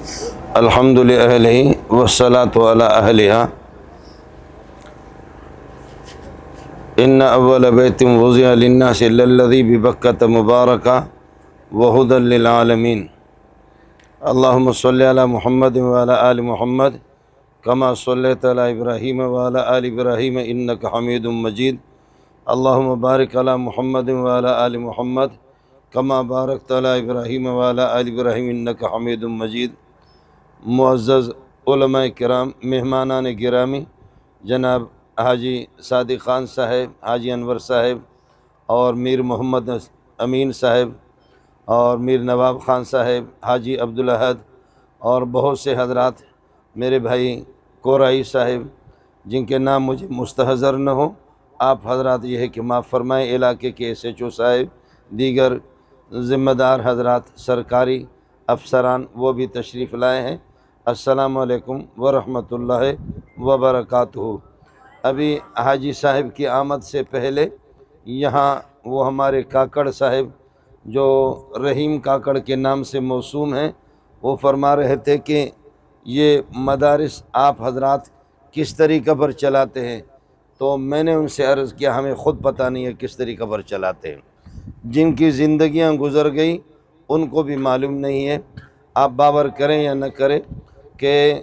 الحمد للہ والصلاۃ علی اہلہا ان اول بیت وضع للناس للذی ببکۃ مبارکہ وہدی للعالمین اللہم صلی علی محمد وعلی آل محمد کما صلیت علی ابراہیم وعلی آل ابراہیم انک حمید مجید اللہم بارک علی محمد وعلی آل محمد کما بارکت علی ابراہیم وعلی آل ابراہیم انک حمید مجید۔ معزز علماء کرام، مہمانان گرامی، جناب حاجی صادق خان صاحب، حاجی انور صاحب اور میر محمد امین صاحب اور میر نواب خان صاحب، حاجی عبدالاحد اور بہت سے حضرات، میرے بھائی کورائی صاحب جن کے نام مجھے مستحضر نہ ہو، آپ حضرات یہ ہے کہ معاف فرمائیں، علاقے کے ایس ایچ او صاحب، دیگر ذمہ دار حضرات، سرکاری افسران وہ بھی تشریف لائے ہیں، السلام علیکم ورحمۃ اللہ وبرکاتہ۔ ابھی حاجی صاحب کی آمد سے پہلے یہاں وہ ہمارے کاکڑ صاحب جو رحیم کاکڑ کے نام سے موسوم ہیں، وہ فرما رہے تھے کہ یہ مدارس آپ حضرات کس طریقہ پر چلاتے ہیں، تو میں نے ان سے عرض کیا ہمیں خود پتہ نہیں ہے کس طریقہ پر چلاتے ہیں، جن کی زندگیاں گزر گئی ان کو بھی معلوم نہیں ہے۔ آپ باور کریں یا نہ کریں کہ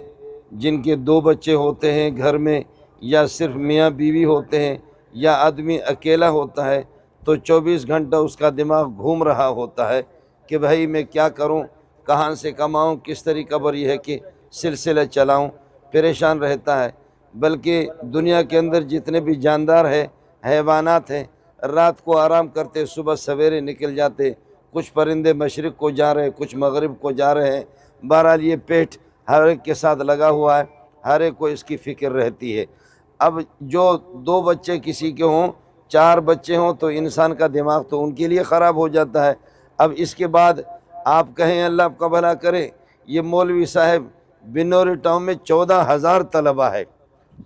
جن کے 2 بچے ہوتے ہیں گھر میں، یا صرف میاں بیوی ہوتے ہیں، یا آدمی اکیلا ہوتا ہے، تو 24 گھنٹہ اس کا دماغ گھوم رہا ہوتا ہے کہ بھائی میں کیا کروں، کہاں سے کماؤں، کس طریقہ پر یہ ہے کہ سلسلہ چلاؤں، پریشان رہتا ہے۔ بلکہ دنیا کے اندر جتنے بھی جاندار ہیں، حیوانات ہیں، رات کو آرام کرتے، صبح سویرے نکل جاتے، کچھ پرندے مشرق کو جا رہے ہیں، کچھ مغرب کو جا رہے ہیں، بہرحال یہ پیٹ ہر ایک کے ساتھ لگا ہوا ہے، ہر ایک کو اس کی فکر رہتی ہے۔ اب جو 2 بچے کسی کے ہوں، 4 بچے ہوں، تو انسان کا دماغ تو ان کے لیے خراب ہو جاتا ہے۔ اب اس کے بعد آپ کہیں اللہ آپ کا بھلا کرے، یہ مولوی صاحب بنوری ٹاؤن میں 14,000 طلبہ ہے،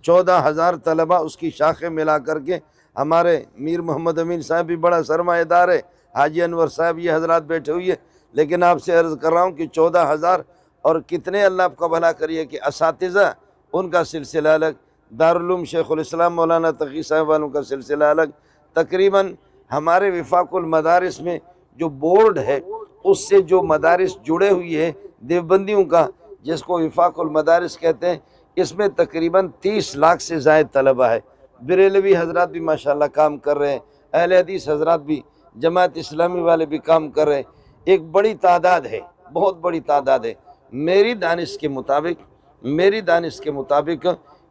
14,000 طلبہ اس کی شاخیں ملا کر کے، ہمارے میر محمد امین صاحب بھی بڑا سرمایہ دار ہے، حاجی انور صاحب یہ حضرات بیٹھے ہوئے، لیکن آپ سے عرض کر رہا ہوں کہ 14,000 اور کتنے اللہ آپ کا بھلا کریے کہ اساتذہ، ان کا سلسلہ الگ، دارالعلوم شیخ الاسلام مولانا تقی صاحب والوں کا سلسلہ الگ، تقریباً ہمارے وفاق المدارس میں جو بورڈ ہے اس سے جو مدارس جڑے ہوئی ہے دیوبندیوں کا، جس کو وفاق المدارس کہتے ہیں، اس میں تقریباً 30 لاکھ سے زائد طلبہ ہے۔ بریلوی حضرات بھی ماشاءاللہ کام کر رہے ہیں، اہل حدیث حضرات بھی، جماعت اسلامی والے بھی کام کر رہے ہیں، ایک بڑی تعداد ہے، بہت بڑی تعداد ہے۔ میری دانش کے مطابق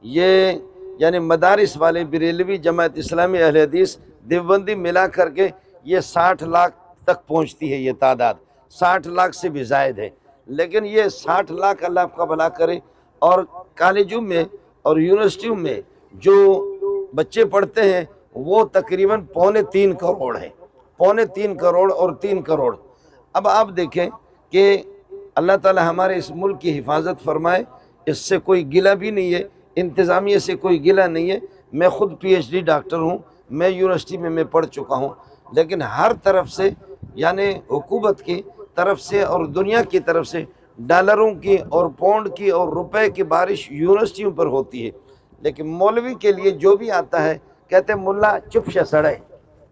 یہ یعنی مدارس والے بریلوی، جماعت اسلامی، اہل حدیث، دیوبندی ملا کر کے یہ 60 لاکھ تک پہنچتی ہے، یہ تعداد 60 لاکھ سے بھی زائد ہے۔ لیکن یہ 60 لاکھ اللہ آپ کا بھلا کرے، اور کالجوں میں اور یونیورسٹیوں میں جو بچے پڑھتے ہیں وہ تقریباً 2.25 کروڑ ہیں، 2.25 کروڑ اور 3 کروڑ۔ اب آپ دیکھیں کہ اللہ تعالی ہمارے اس ملک کی حفاظت فرمائے، اس سے کوئی گلہ بھی نہیں ہے، انتظامیہ سے کوئی گلہ نہیں ہے۔ میں خود PhD ڈاکٹر ہوں، میں یونیورسٹی میں پڑھ چکا ہوں، لیکن ہر طرف سے یعنی حکومت کی طرف سے اور دنیا کی طرف سے ڈالروں کی اور پاؤنڈ کی اور روپے کی بارش یونیورسٹیوں پر ہوتی ہے، لیکن مولوی کے لیے جو بھی آتا ہے کہتے ہیں ملا چپ شے سڑے،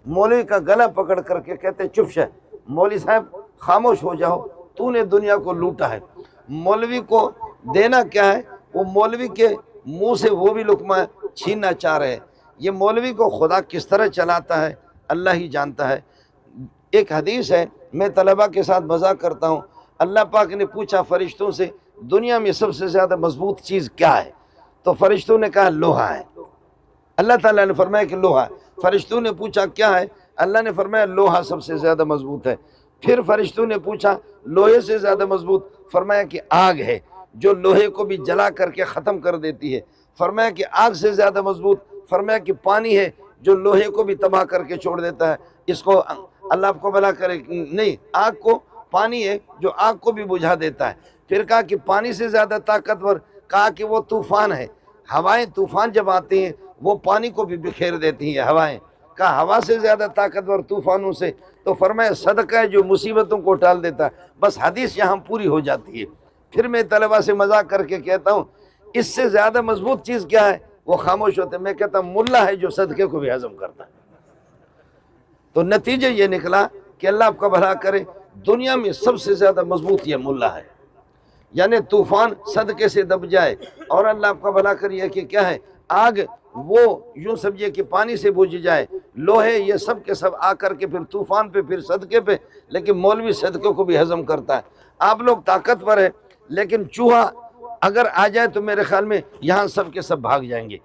مولوی کا گلا پکڑ کر کے کہتے ہیں چپ شے، مولوی صاحب خاموش ہو جاؤ، تو نے دنیا کو لوٹا ہے۔ مولوی کو دینا کیا ہے، وہ مولوی کے منہ سے وہ بھی لقمہ چھیننا چاہ رہے ہیں۔ یہ مولوی کو خدا کس طرح چلاتا ہے اللہ ہی جانتا ہے۔ ایک حدیث ہے، میں طلبہ کے ساتھ مذاق کرتا ہوں، اللہ پاک نے پوچھا فرشتوں سے دنیا میں سب سے زیادہ مضبوط چیز کیا ہے، تو فرشتوں نے کہا لوہا ہے۔ اللہ تعالیٰ نے فرمایا کہ لوہا ہے۔ فرشتوں نے پوچھا کیا ہے، اللہ نے فرمایا لوہا سب سے زیادہ مضبوط ہے۔ پھر فرشتوں نے پوچھا لوہے سے زیادہ مضبوط، فرمایا کہ آگ ہے جو لوہے کو بھی جلا کر کے ختم کر دیتی ہے۔ فرمایا کہ آگ سے زیادہ مضبوط، فرمایا کہ پانی ہے جو لوہے کو بھی تباہ کر کے چھوڑ دیتا ہے۔ اس کو اللہ آپ کو بھلا کرے، نہیں، آگ کو پانی ہے جو آگ کو بھی بجھا دیتا ہے۔ پھر کہا کہ پانی سے زیادہ طاقتور، کہا کہ وہ طوفان ہے، ہوائیں طوفان جب آتی ہیں وہ پانی کو بھی بکھیر دیتی ہیں ہوائیں، کہا ہوا سے زیادہ طاقتور طوفانوں سے، تو فرمایا صدقہ ہے جو مصیبتوں کو ٹال دیتا ہے۔ بس حدیث یہاں پوری ہو جاتی ہے۔ پھر میں طلبہ سے مذاق کر کے کہتا ہوں اس سے زیادہ مضبوط چیز کیا ہے؟ وہ خاموش ہوتے ہیں۔ میں کہتا ہوں ملا ہے جو صدقے کو بھی ہضم کرتا ہے۔ تو نتیجہ یہ نکلا کہ اللہ آپ کا بھلا کرے، دنیا میں سب سے زیادہ مضبوط یہ ملا ہے، یعنی طوفان صدقے سے دب جائے، اور اللہ آپ کا بھلا کریے کہ کیا ہے، آگ وہ یوں سمجھے کہ پانی سے بجھ جائے، لوہے یہ سب کے سب آ کر کے پھر طوفان پہ، پھر صدقے پہ، لیکن مولوی صدقے کو بھی ہضم کرتا ہے۔ آپ لوگ طاقتور ہیں، لیکن چوہا اگر آ جائے تو میرے خیال میں یہاں سب کے سب بھاگ جائیں گے۔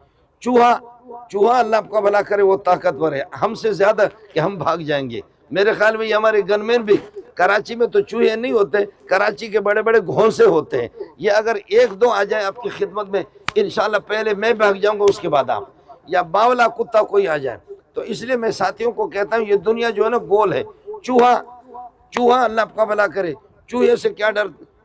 چوہا اللہ آپ کا بھلا کرے وہ طاقتور ہے ہم سے زیادہ کہ ہم بھاگ جائیں گے۔ میرے خیال میں یہ ہمارے گن مین بھی، کراچی میں تو چوہے نہیں ہوتے، کراچی کے بڑے بڑے گھونسے ہوتے ہیں، یہ اگر ایک دو آ جائے آپ کی خدمت میں انشاءاللہ پہلے میں بھاگ جاؤں گا، اس کے بعد آپ، یا باولا کتا کوئی آ جائے۔ تو اس لیے میں ساتھیوں کو کہتا ہوں یہ دنیا جو ہے نا گول ہے۔ چوہا اللہ آپ کا بھلا کرے، چوہے سے کیا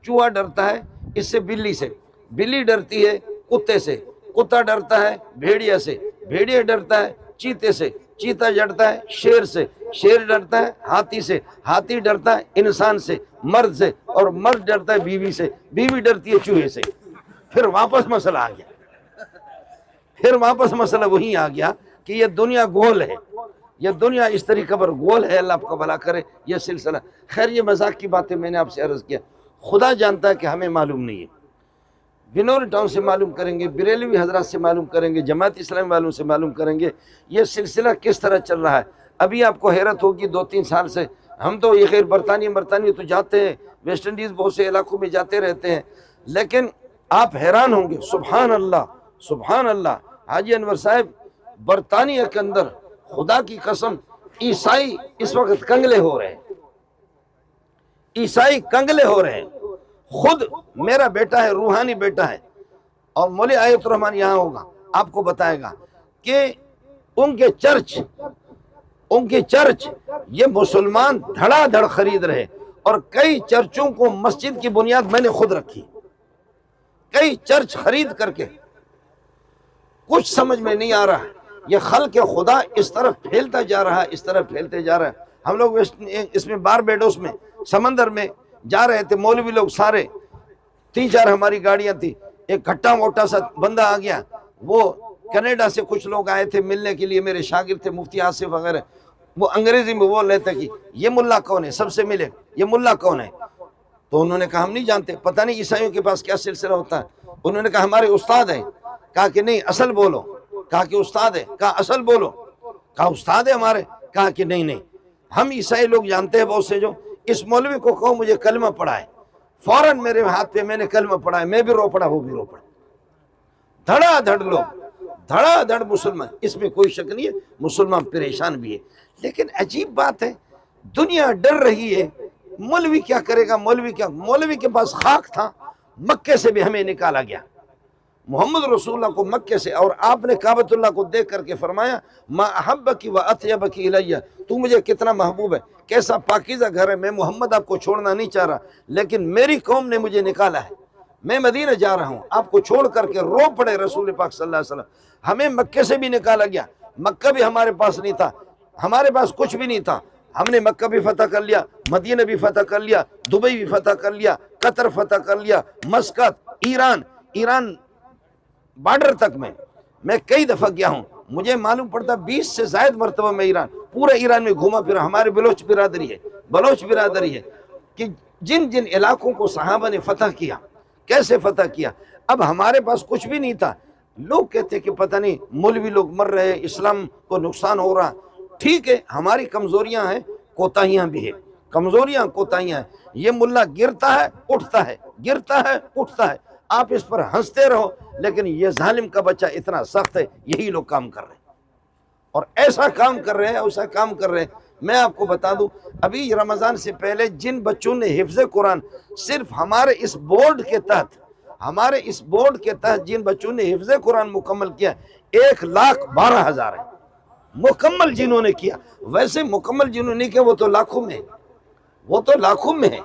چوہا ڈرتا ہے اس سے بلی سے، بلی ڈرتی ہے کتے سے، کتا ڈرتا ہے بھیڑیا سے، بھیڑیا ڈرتا ہے چیتے سے، چیتا ڈرتا ہے شیر سے، شیر ڈرتا ہے ہاتھی سے، ہاتھی ڈرتا ہے انسان سے، مرد سے، اور مرد ڈرتا ہے بیوی سے، بیوی ڈرتی ہے چوہے سے۔ پھر واپس مسئلہ آ گیا، پھر واپس مسئلہ وہی آ گیا کہ یہ دنیا گول ہے، یہ دنیا اس طریقے پر گول ہے۔ اللہ آپ کا بھلا کرے یہ سلسلہ۔ خیر یہ مذاق کی باتیں میں نے آپ سے عرض کیا، خدا جانتا ہے کہ ہمیں معلوم نہیں ہے۔ بنور ٹاؤن سے معلوم کریں گے، بریلوی حضرات سے معلوم کریں گے، جماعت اسلامی والوں سے معلوم کریں گے یہ سلسلہ کس طرح چل رہا ہے۔ ابھی آپ کو حیرت ہوگی 2-3 سال سے ہم تو یہ خیر برطانیہ تو جاتے ہیں، ویسٹ انڈیز بہت سے علاقوں میں جاتے رہتے ہیں، لیکن آپ حیران ہوں گے، سبحان اللہ سبحان اللہ۔ حاجی انور صاحب برطانیہ کے اندر خدا کی قسم عیسائی اس وقت کنگلے ہو رہے ہیں، عیسائی کنگلے ہو رہے ہیں۔ خود میرا بیٹا ہے، روحانی بیٹا ہے، اور مولی آیت الرحمن یہاں ہوگا، آپ کو بتائے گا کہ ان کے چرچ یہ مسلمان دھڑا دھڑ خرید رہے، اور کئی چرچوں کو مسجد کی بنیاد میں نے خود رکھی، کئی چرچ خرید کر کے۔ کچھ سمجھ میں نہیں آ رہا، یہ خلق خدا اس طرف پھیلتا جا رہا ہے، اس طرف پھیلتے جا رہا ہے۔ ہم لوگ اس میں باربیڈوس میں سمندر میں جا رہے تھے، مولوی لوگ سارے 3-4 ہماری گاڑیاں تھی، ایک گھٹا موٹا سا بندہ آ گیا، وہ کینیڈا سے کچھ لوگ آئے تھے ملنے کے لیے، میرے شاگرد تھے مفتی آصف وغیرہ، وہ انگریزی میں بول رہے تھے کہ یہ ملا کون ہے، سب سے ملے یہ ملا کون ہے؟ تو انہوں نے کہا ہم نہیں جانتے، پتہ نہیں عیسائیوں کے پاس کیا سلسلہ ہوتا ہے۔ انہوں نے کہا ہمارے استاد ہیں، کہا کہ نہیں اصل بولو، کہا کہ استاد ہے، کہا اصل بولو، کہا استاد ہے ہمارے، کہا کہ نہیں ہم عیسائی لوگ جانتے ہیں بہت سے، جو اس مولوی کو کہو مجھے کلمہ پڑھائے، فوراً میرے ہاتھ پہ میں نے کلمہ پڑھا ہے، میں بھی رو پڑا وہ بھی رو پڑا، دھڑا دھڑ لوگ، دھڑا دھڑ مسلمان، اس میں کوئی شک نہیں ہے، مسلمان پریشان بھی ہے۔ لیکن عجیب بات ہے، دنیا ڈر رہی ہے، مولوی کیا کرے گا، مولوی کے پاس خاک تھا، مکے سے بھی ہمیں نکالا گیا، محمد رسول اللہ کو مکے سے، اور آپ نے کعبۃ اللہ کو دیکھ کر کے فرمایا ما احبک و اطیبک الیہ، تو مجھے کتنا محبوب ہے، کیسا پاکیزہ گھر ہے، میں محمد آپ کو چھوڑنا نہیں چاہ رہا، لیکن میری قوم نے مجھے نکالا ہے، میں مدینہ جا رہا ہوں، آپ کو چھوڑ کر کے رو پڑے رسول پاک صلی اللہ علیہ وسلم۔ ہمیں مکے سے بھی نکالا گیا، مکہ بھی ہمارے پاس نہیں تھا، ہمارے پاس کچھ بھی نہیں تھا، ہم نے مکہ بھی فتح کر لیا، مدینہ بھی فتح کر لیا، دبئی بھی فتح کر لیا، قطر فتح کر لیا، مسقط، ایران بارڈر تک میں کئی دفعہ گیا ہوں، مجھے معلوم پڑتا 20 سے زائد مرتبہ میں پورے ایران میں گھوما پھرا۔ ہمارے بلوچ برادری ہے کہ جن علاقوں کو صحابہ نے فتح کیا، کیسے فتح کیا، اب ہمارے پاس کچھ بھی نہیں تھا، لوگ کہتے کہ پتہ نہیں مولوی لوگ مر رہے، اسلام کو نقصان ہو رہا۔ ٹھیک ہے، ہماری کمزوریاں ہیں، کوتاہیاں بھی ہیں، کمزوریاں کوتاہیاں ہیں، یہ ملا گرتا ہے اٹھتا ہے، گرتا ہے اٹھتا ہے، آپ اس پر ہنستے رہو، لیکن یہ ظالم کا بچہ اتنا سخت ہے، یہی لوگ کام کر رہے ہیں، اور ایسا کام کر رہے ہیں، ایسا کام کر رہے ہیں۔ میں آپ کو بتا دوں، ابھی رمضان سے پہلے جن بچوں نے حفظ قرآن صرف ہمارے اس بورڈ کے تحت جن بچوں نے حفظ قرآن مکمل کیا 1,12,000 ہے، مکمل جنہوں نے کیا، ویسے مکمل جنہوں نے کیا وہ تو لاکھوں میں ہے۔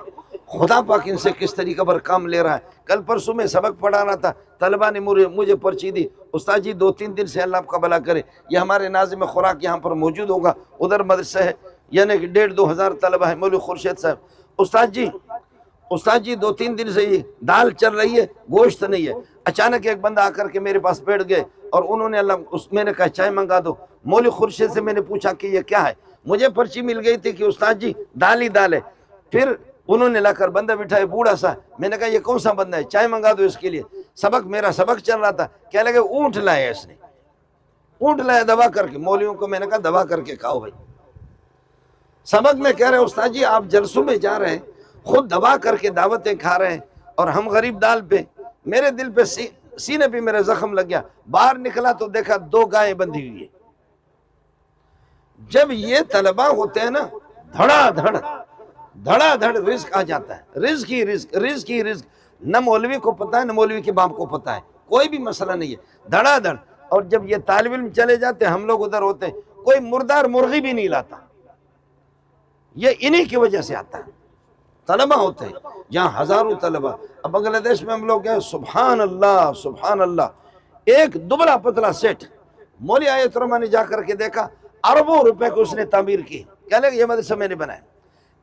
خدا پاک ان سے کس طریقے پر کام لے رہا ہے۔ کل پرسوں میں سبق پڑھا رہا تھا، طلبہ نے مجھے پرچی دی، استاد جی 2-3 دن سے اللہ آپ کا بھلا کرے، یہ ہمارے ناظم خوراک یہاں پر موجود ہوگا، ادھر مدرسہ ہے، یعنی کہ 1,500-2,000 طلبہ ہے، مولوی خورشید صاحب، استاد جی استاد جی 2-3 دن سے یہ دال چل رہی ہے، گوشت نہیں ہے۔ اچانک ایک بندہ آ کر کے میرے پاس بیٹھ گئے اور انہوں نے میں نے کہا چائے منگا دو۔ مولوی خورشید سے میں نے پوچھا کہ یہ کیا ہے؟ مجھے پرچی مل گئی تھی کہ استاد جی دال ہی دال ہے۔ پھر انہوں نے لا کر بندہ بٹھایا بوڑھا سا، میں نے کہا یہ کون سا بندہ ہے؟ چائے منگا دو اس کے لیے۔ میرا سبق چل رہا تھا، کہنے لگے اونٹ لایا اس نے، اونٹ لایا دبا کر کے۔ مولویوں کو میں نے کہا دبا کر کے کھاؤ بھائی۔ سبق میں کہہ رہے ہیں استاد جی آپ جلسوں میں جا رہے ہیں، خود دبا کر کے دعوتیں کھا رہے ہیں اور ہم غریب دال پہ۔ میرے دل پہ سینے پہ میرے زخم لگ گیا۔ باہر نکلا تو دیکھا 2 گائیں بندھی ہوئی ہے۔ جب یہ طلبہ ہوتے ہیں نا، دھڑا دھڑ رزق آ جاتا ہے، رزق ہی رزق، رزق ہی رزق۔ نہ مولوی کو پتہ ہے نہ مولوی کے باپ کو پتہ ہے، کوئی بھی مسئلہ نہیں ہے، دھڑا دھڑ۔ اور جب یہ طالب علم چلے جاتے ہیں، ہم لوگ ادھر ہوتے ہیں، کوئی مردار مرغی بھی نہیں لاتا، یہ انہی کی وجہ سے آتا ہے۔ طلبہ ہوتے ہیں جہاں ہزاروں طلبہ۔ اب بنگلہ دیش میں ہم لوگ گئے، سبحان اللہ سبحان اللہ، ایک دبلا پتلا سیٹ مولوی آیت الرحمٰن نے جا کر کے دیکھا، اربوں روپے کو اس نے تعمیر کی۔ کہنے لگے یہ مدرسہ میں نے بنایا۔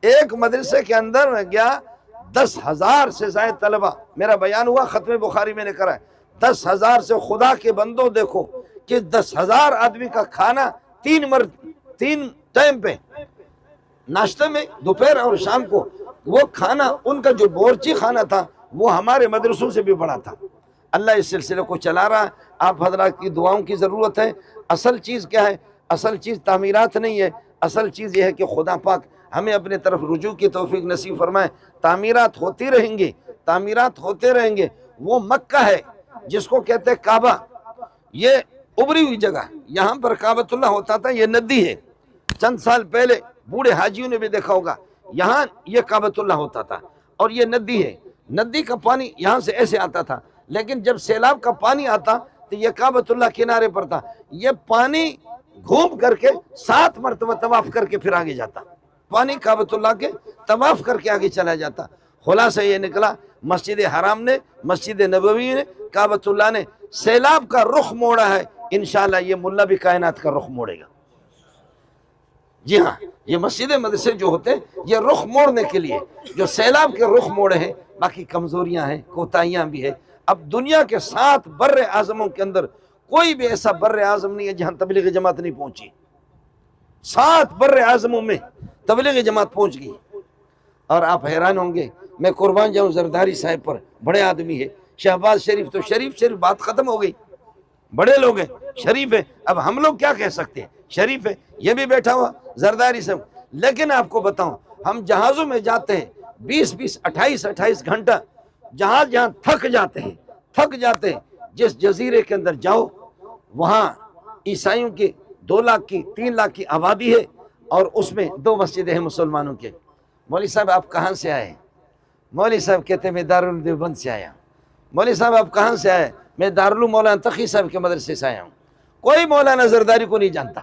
ایک مدرسے کے اندر میں گیا، 10,000 سے زائد طلبہ، میرا بیان ہوا، ختم بخاری میں نے کرا ہے، 10,000 سے خدا کے بندوں دیکھو کہ 10,000 آدمی کا کھانا 3 ٹائم پہ، ناشتے میں، دوپہر اور شام کو، وہ کھانا ان کا جو بورچی کھانا تھا وہ ہمارے مدرسوں سے بھی بڑا تھا۔ اللہ اس سلسلے کو چلا رہا ہے، آپ حضرات کی دعاؤں کی ضرورت ہے۔ اصل چیز کیا ہے؟ اصل چیز تعمیرات نہیں ہے، اصل چیز یہ ہے کہ خدا پاک ہمیں اپنے طرف رجوع کی توفیق نصیب فرمائے۔ تعمیرات ہوتی رہیں گی، تعمیرات ہوتے رہیں گے۔ وہ مکہ ہے جس کو کہتے کعبہ، یہ ابری ہوئی جگہ، یہاں پر کعبۃ اللہ ہوتا تھا، یہ ندی ہے۔ چند سال پہلے بوڑھے حاجیوں نے بھی دیکھا ہوگا، یہاں یہ کعبۃ اللہ ہوتا تھا اور یہ ندی ہے۔ ندی کا پانی یہاں سے ایسے آتا تھا، لیکن جب سیلاب کا پانی آتا تو یہ کعبۃ اللہ کنارے پر تھا۔ یہ پانی گھوم کر کے 7 مرتبہ طواف کر کے پھر آگے جاتا، پانی کعبۃ اللہ کے طواف کر کے آگے چلا جاتا۔ خلاصہ یہ نکلا، مسجد حرام نے، مسجد نبوی نے، کعبۃ اللہ نے سیلاب کا رخ موڑا ہے، انشاءاللہ یہ ملا بھی کائنات کا رخ موڑے گا۔ جی ہاں، یہ مسجد مدرسے جو ہوتے ہیں یہ رخ موڑنے کے لیے، جو سیلاب کے رخ موڑے ہیں۔ باقی کمزوریاں ہیں، کوتاہیاں بھی ہیں۔ اب دنیا کے 7 بر اعظموں کے اندر کوئی بھی ایسا بر اعظم نہیں ہے جہاں تبلیغ جماعت نہیں پہنچی۔ 7 بر اعظموں میں تبلیغ جماعت پہنچ گئی۔ اور آپ حیران ہوں گے، میں قربان جاؤں زرداری صاحب پر، بڑے آدمی ہے، شہباز شریف تو شریف بات ختم ہو گئی، بڑے لوگ ہیں، شریف ہے۔ اب ہم لوگ کیا کہہ سکتے ہیں؟ شریف ہے، یہ بھی بیٹھا ہوا زرداری صاحب۔ لیکن آپ کو بتاؤں، ہم جہازوں میں جاتے ہیں 20 28 گھنٹہ، جہاز جہاں تھک جاتے ہیں۔ جس جزیرے کے اندر جاؤ، وہاں عیسائیوں کی 2 لاکھ کی 3 لاکھ کی آبادی ہے اور اس میں 2 مسجدیں ہیں مسلمانوں کے۔ مولوی صاحب آپ کہاں سے آئے؟ مولوی صاحب کہتے ہیں میں دارالعلوم دیوبند سے آیا۔ مولوی صاحب آپ کہاں سے آئے؟ میں دارالعلوم مولانا تقی صاحب کے مدرسے سے آیا ہوں۔ کوئی مولانا زرداری کو نہیں جانتا،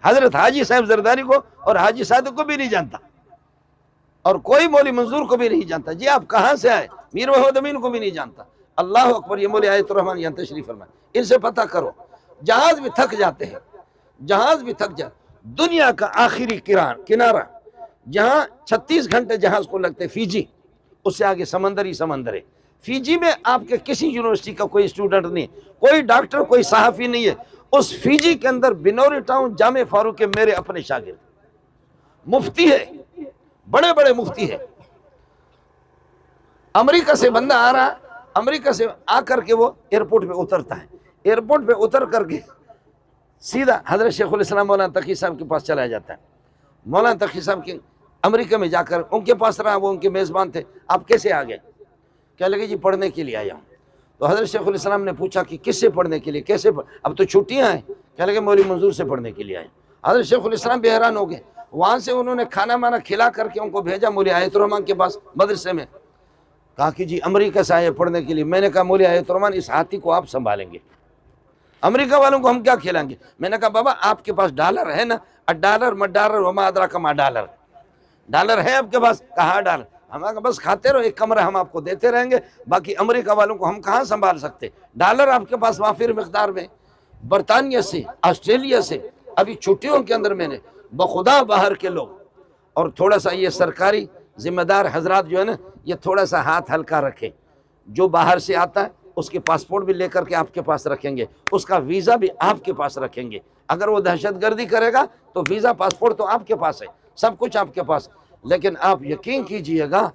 حضرت حاجی صاحب زرداری کو اور حاجی صادق کو بھی نہیں جانتا، اور کوئی مولوی منظور کو بھی نہیں جانتا۔ جی آپ کہاں سے آئے؟ میر وحید امین کو بھی نہیں جانتا۔ اللہ اکبر، یہ مولوی آیت الرحمٰن یہاں تشریف فرمائے، ان سے پتہ کرو۔ جہاز بھی تھک جاتے ہیں، دنیا کا آخری کنارہ جہاں 36 گھنٹے جہاز کو لگتے، فیجی، اس سے آگے سمندر ہی سمندر ہے۔ فیجی میں آپ کے کسی یونیورسٹی کا کوئی اسٹوڈنٹ نہیں، کوئی ڈاکٹر، کوئی صحافی نہیں ہے۔ اس فیجی کے اندر بنوری ٹاؤن جامع فاروق کے میرے اپنے شاگرد مفتی ہے، بڑے بڑے مفتی ہے۔ امریکہ سے بندہ آ رہا، امریکہ سے آ کر کے وہ ایئرپورٹ پہ اترتا ہے، ایئرپورٹ پہ اتر کر کے سیدھا حضرت شیخ الاسلام مولانا تقی صاحب کے پاس چلا جاتا ہے۔ مولانا تقی صاحب کے امریکہ میں جا کر ان کے پاس رہا، وہ ان کے میزبان تھے۔ آپ کیسے آ گئے؟ کہنے لگے جی پڑھنے کے لیے آیا ہوں۔ تو حضرت شیخ الاسلام نے پوچھا کہ کس سے پڑھنے کے لیے، کیسے اب تو چھٹیاں ہیں؟ کہنے لگے مولوی منظور سے پڑھنے کے لیے آئے۔ حضرت شیخ الاسلام بھی حیران ہو گئے۔ وہاں سے انہوں نے کھانا مانا کھلا کر کے ان کو بھیجا مولوی آیت الرحمٰن کے پاس مدرسے میں۔ کہا کہ جی امریکہ سے آئے پڑھنے کے لیے۔ میں نے کہا مولوی آیت الرحمٰن اس ہاتھی کو آپ سنبھالیں گے، امریکہ والوں کو ہم کیا کھلائیں گے؟ میں نے کہا بابا آپ کے پاس ڈالر ہے نا، ڈالر مڈالر وما ادراک ما ڈالر، ڈالر ہے آپ کے پاس؟ کہا ڈالر۔ ہم کہا بس کھاتے رہو، ایک کمرہ ہم آپ کو دیتے رہیں گے، باقی امریکہ والوں کو ہم کہاں سنبھال سکتے؟ ڈالر آپ کے پاس وافر مقدار میں۔ برطانیہ سے، آسٹریلیا سے، ابھی چھٹیوں کے اندر میں نے بخدا باہر کے لوگ اور تھوڑا سا یہ سرکاری ذمہ دار حضرات جو ہے نا، یہ تھوڑا سا ہاتھ ہلکا رکھیں. جو باہر سے آتا ہے اس کے پاسپورٹ بھی لے کر کے آپ کے پاس رکھیں گے, اس کا ویزا بھی آپ کے پاس رکھیں گے. اگر وہ دہشت گردی کرے گا تو ویزا پاسپورٹ تو آپ کے پاس ہے, سب کچھ آپ کے پاس. لیکن آپ یقین کیجئے گا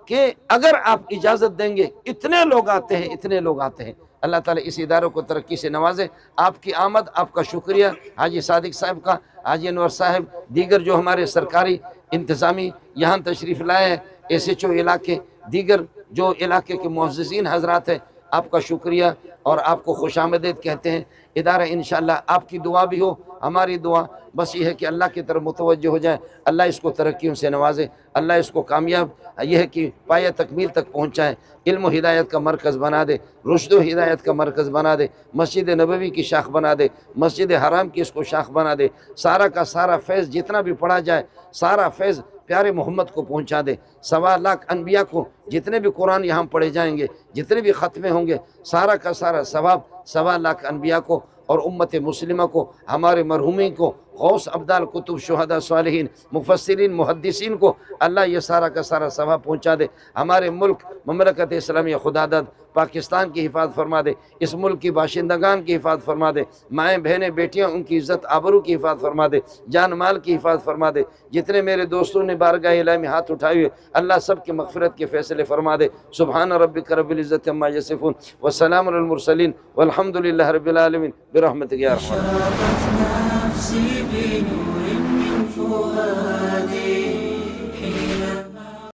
کہ اگر آپ اجازت دیں گے, اتنے لوگ آتے ہیں, اتنے لوگ آتے ہیں. اللہ تعالیٰ اس اداروں کو ترقی سے نوازے. آپ کی آمد, آپ کا شکریہ. حاجی صادق صاحب کا, حاجی انور صاحب, دیگر جو ہمارے سرکاری انتظامی یہاں تشریف لائے ہیں, SHO علاقے, دیگر جو علاقے کے معززین حضرات ہیں, آپ کا شکریہ اور آپ کو خوش آمدید کہتے ہیں. ادارہ انشاءاللہ آپ کی دعا بھی ہو, ہماری دعا بس یہ ہے کہ اللہ کی طرف متوجہ ہو جائیں. اللہ اس کو ترقیوں سے نوازے, اللہ اس کو کامیاب یہ ہے کہ پایہ تکمیل تک پہنچائے, علم و ہدایت کا مرکز بنا دے, رشد و ہدایت کا مرکز بنا دے, مسجد نبوی کی شاخ بنا دے, مسجد حرام کی اس کو شاخ بنا دے. سارا کا سارا فیض جتنا بھی پڑھا جائے, سارا فیض پیارے محمد کو پہنچا دے. 1.25 لاکھ انبیاء کو جتنے بھی قرآن یہاں پڑھے جائیں گے, جتنے بھی ختمے ہوں گے, سارا کا سارا ثواب 1.25 لاکھ انبیاء کو اور امت مسلمہ کو, ہمارے مرحومین کو, غوث ابدال, کتب, شہداء, صالحین, مفسرین, محدثین کو اللہ یہ سارا کا سارا ثواب پہنچا دے. ہمارے ملک مملکت اسلامیہ خداداد پاکستان کی حفاظت فرما دے, اس ملک کی باشندگان کی حفاظت فرما دے, مائیں بہنیں بیٹیاں ان کی عزت آبرو کی حفاظت فرما دے, جان مال کی حفاظت فرما دے. جتنے میرے دوستوں نے بارگاہ الہی میں ہاتھ اٹھائے ہوئے, اللہ سب کی مغفرت کے فیصلے فرما دے. سبحان ربک رب العزت عما یصفون وسلام علی المرسلین والحمد للہ رب العالمین برحمتک یا ارحم الراحمین. نفسي بنور من فؤادي